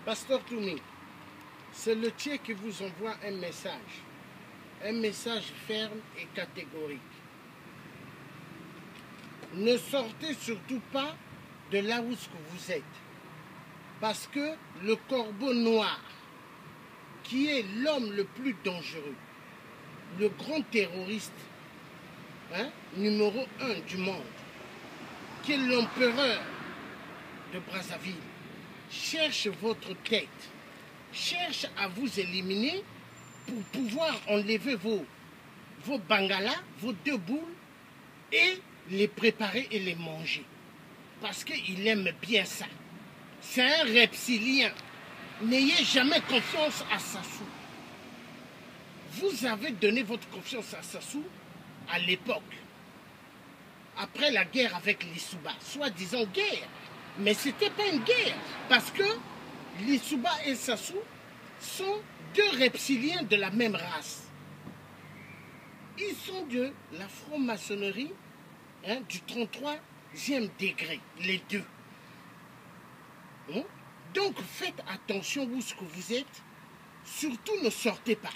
Pasteur Toumi, c'est le Thier qui vous envoie un message ferme et catégorique. Ne sortez surtout pas de là où vous êtes, parce que le corbeau noir, qui est l'homme le plus dangereux, le grand terroriste, numéro 1 du monde, qui est l'empereur de Brazzaville, cherche votre tête, cherche à vous éliminer pour pouvoir enlever vos bangalas, vos 2 boules, et les préparer et les manger. Parce qu'il aime bien ça. C'est un reptilien. N'ayez jamais confiance à Sassou. Vous avez donné votre confiance à Sassou à l'époque. Après la guerre avec l'Issouba, soi-disant guerre. Mais ce n'était pas une guerre. Parce que l'Issouba et Sassou sont 2 reptiliens de la même race. Ils sont de la franc-maçonnerie du 33e degré, les 2. Donc faites attention où ce que vous êtes. Surtout ne sortez pas.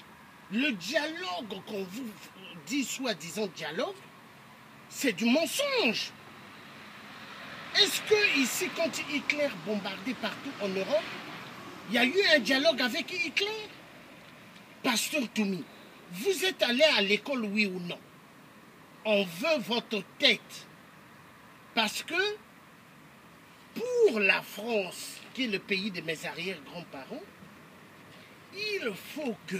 Le dialogue qu'on vous dit, soi-disant dialogue, c'est du mensonge. Est-ce que ici, quand Hitler bombardait partout en Europe, il y a eu un dialogue avec Hitler? Pasteur Toumi, vous êtes allé à l'école, oui ou non? On veut votre tête. Parce que pour la France, qui est le pays de mes arrière-grands-parents, il faut que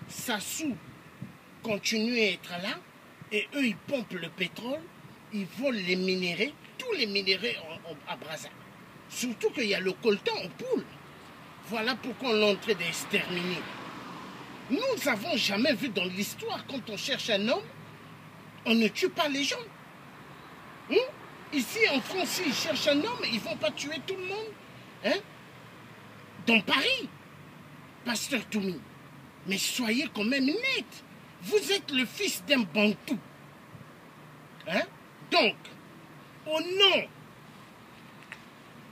Sassou continue à être là, et eux, ils pompent le pétrole, ils volent les minéraux, tous les minéraux à Brazza. Surtout qu'il y a le coltan en poule. Voilà pourquoi on est en train d'exterminer. Nous n'avons jamais vu dans l'histoire, quand on cherche un homme, on ne tue pas les gens. Ici, en France, s'ils cherchent un homme, ils ne vont pas tuer tout le monde. Dans Paris, Pasteur Toumi. Mais soyez quand même net. Vous êtes le fils d'un bantou. Donc, au nom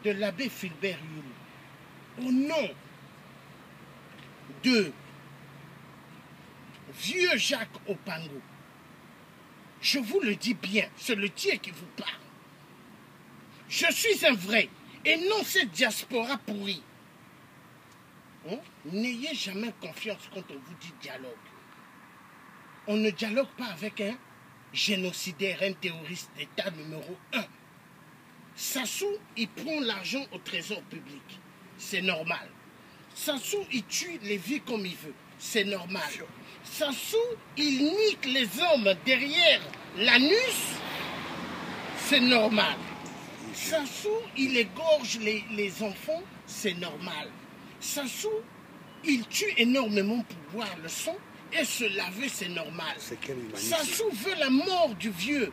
de l'abbé Fulbert Youlou, au nom de vieux Jacques Opango, je vous le dis bien, c'est le Thier qui vous parle. Je suis un vrai, et non cette diaspora pourrie. N'ayez jamais confiance quand on vous dit dialogue. On ne dialogue pas avec un génocidaire, un terroriste d'État numéro 1. Sassou, il prend l'argent au trésor public. C'est normal. Sassou, il tue les vies comme il veut. C'est normal. Sassou, il nique les hommes derrière l'anus. C'est normal. Sassou, il égorge les enfants. C'est normal. Sassou, il tue énormément pour boire le sang et se laver, c'est normal. Sassou veut la mort du vieux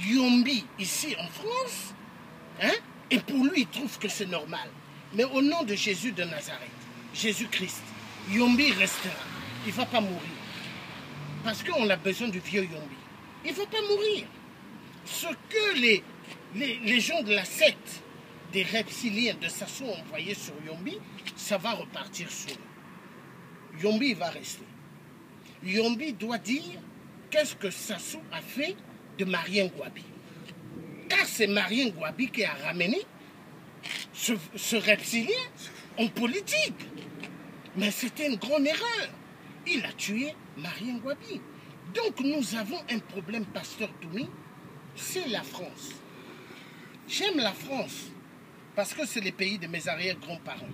Yombi ici en France, et pour lui, il trouve que c'est normal. Mais au nom de Jésus de Nazareth, Jésus-Christ, Yombi restera. Il ne va pas mourir. Parce qu'on a besoin du vieux Yombi. Il ne va pas mourir. Ce que les gens de la secte des reptiliens de Sassou ont envoyé sur Yombi, ça va repartir sur eux. Yombi va rester. Yombi doit dire qu'est-ce que Sassou a fait de Marien Ngouabi. Car c'est Marien Ngouabi qui a ramené ce reptilien en politique. Mais c'était une grande erreur. Il a tué Marien Ngouabi. Donc nous avons un problème, Pasteur Toumi, c'est la France. J'aime la France parce que c'est le pays de mes arrière-grands-parents.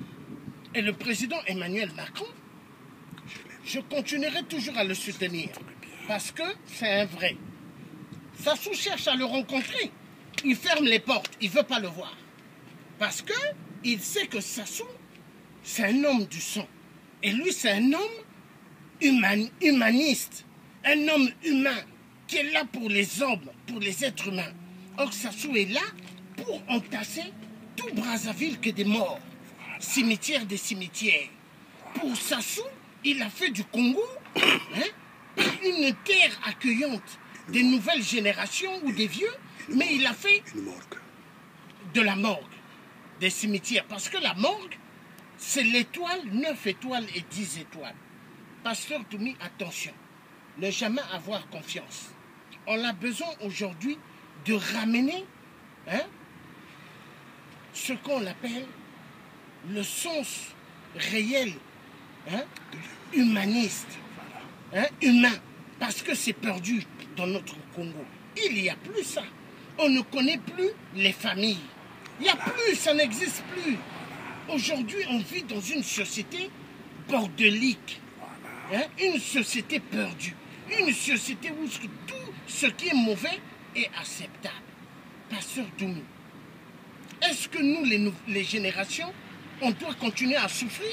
Et le président Emmanuel Macron, je continuerai toujours à le soutenir parce que c'est un vrai. Sassou cherche à le rencontrer. Il ferme les portes, il ne veut pas le voir. Parce qu'il sait que Sassou, c'est un homme du sang. Et lui, c'est un homme humaniste. Un homme humain qui est là pour les hommes, pour les êtres humains. Or, Sassou est là pour entasser tout Brazzaville que des morts. Cimetière des cimetières. Pour Sassou, il a fait du Congo une terre accueillante des nouvelles générations ou des vieux, mais il a fait de la morgue. des cimetières. Parce que la morgue, c'est l'étoile, 9 étoiles et 10 étoiles. Pasteur Toumi, attention, ne jamais avoir confiance. On a besoin aujourd'hui de ramener ce qu'on appelle le sens réel, humaniste, humain, parce que c'est perdu dans notre Congo. Il n'y a plus ça. On ne connaît plus les familles. Il n'y a plus, ça n'existe plus. Aujourd'hui, on vit dans une société bordélique, une société perdue, une société où tout ce qui est mauvais est acceptable. Pasteur Toumi, est-ce que nous, les générations, on doit continuer à souffrir?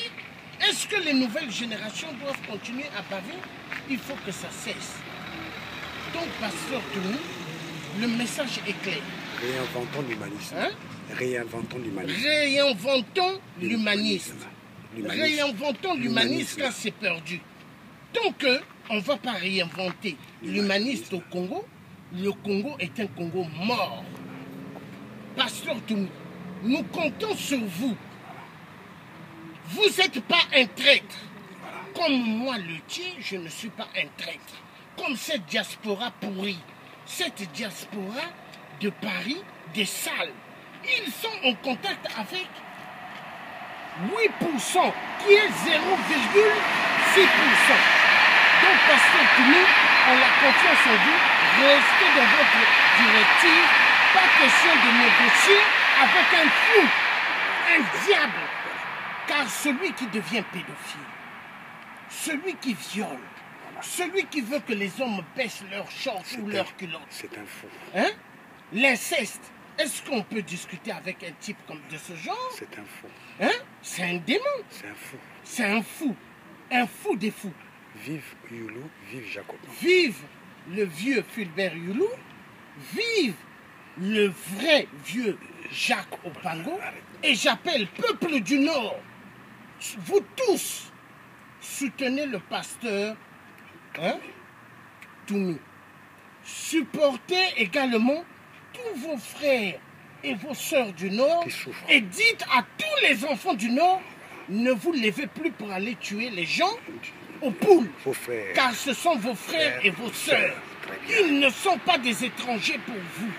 Est-ce que les nouvelles générations doivent continuer à baver? Il faut que ça cesse. Donc, Pasteur Toumi, le message est clair. Réinventons l'humanisme. Réinventons l'humanisme. Réinventons l'humanisme. Réinventons l'humanisme car c'est perdu. Tant qu'on ne va pas réinventer l'humaniste au Congo, le Congo est un Congo mort. Pasteur Toumi, nous comptons sur vous. Vous n'êtes pas un traître. Comme moi, le tien, je ne suis pas un traître. Comme cette diaspora pourrie. Cette diaspora de Paris, des salles. Ils sont en contact avec 8%, qui est 0,6%. Donc, Pasteur Toumi, on a confiance en vous. Restez dans votre directive. Pas question de négocier avec un fou, un diable. Car celui qui devient pédophile, celui qui viole, celui qui veut que les hommes baissent leurs shorts ou leurs culottes. C'est un fou. L'inceste. Est-ce qu'on peut discuter avec un type comme de ce genre? C'est un fou. C'est un démon. C'est un fou. C'est un fou. Un fou des fous. Vive Youlou, vive Jacob. Vive le vieux Fulbert Youlou. Vive le vrai vieux Jacques Opango. Et j'appelle peuple du Nord, vous tous, soutenez le pasteur Toumi. Supportez également tous vos frères et vos sœurs du Nord et dites à tous les enfants du Nord, ne vous levez plus pour aller tuer les gens aux poules, car ce sont vos frères et vos sœurs. Ils ne sont pas des étrangers pour vous.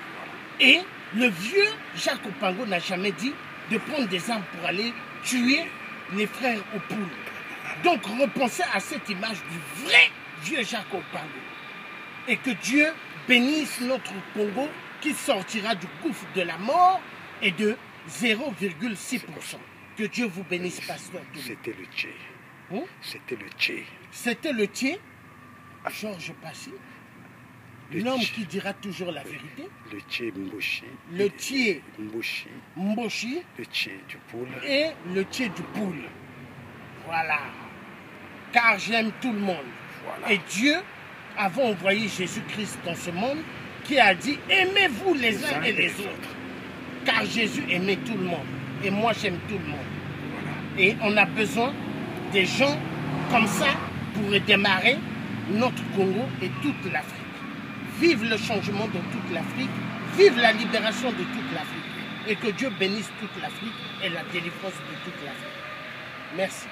Et le vieux Jacques Opango n'a jamais dit de prendre des armes pour aller tuer les frères aux poules. Donc repensez à cette image du vrai vieux Jacques Opango. Et que Dieu bénisse notre Congo qui sortira du gouffre de la mort et de 0,6%. Que Dieu vous bénisse, pasteur. C'était le Tché. C'était le Tché. C'était le Tché. Georges Passy. L'homme qui dira toujours la vérité. Le Tché Mboshi. Le Tché Mboshi. Mboshi. Le Tché du poule. Et le Tché du poule. Voilà. Car j'aime tout le monde. Voilà. Et Dieu avait envoyé Jésus-Christ dans ce monde qui a dit aimez-vous les uns et les autres. Car Jésus aimait tout le monde. Et moi j'aime tout le monde. Voilà. Et on a besoin des gens comme ça pour démarrer notre Congo et toute l'Afrique. Vive le changement de toute l'Afrique. Vive la libération de toute l'Afrique. Et que Dieu bénisse toute l'Afrique et la délivrance de toute l'Afrique. Merci.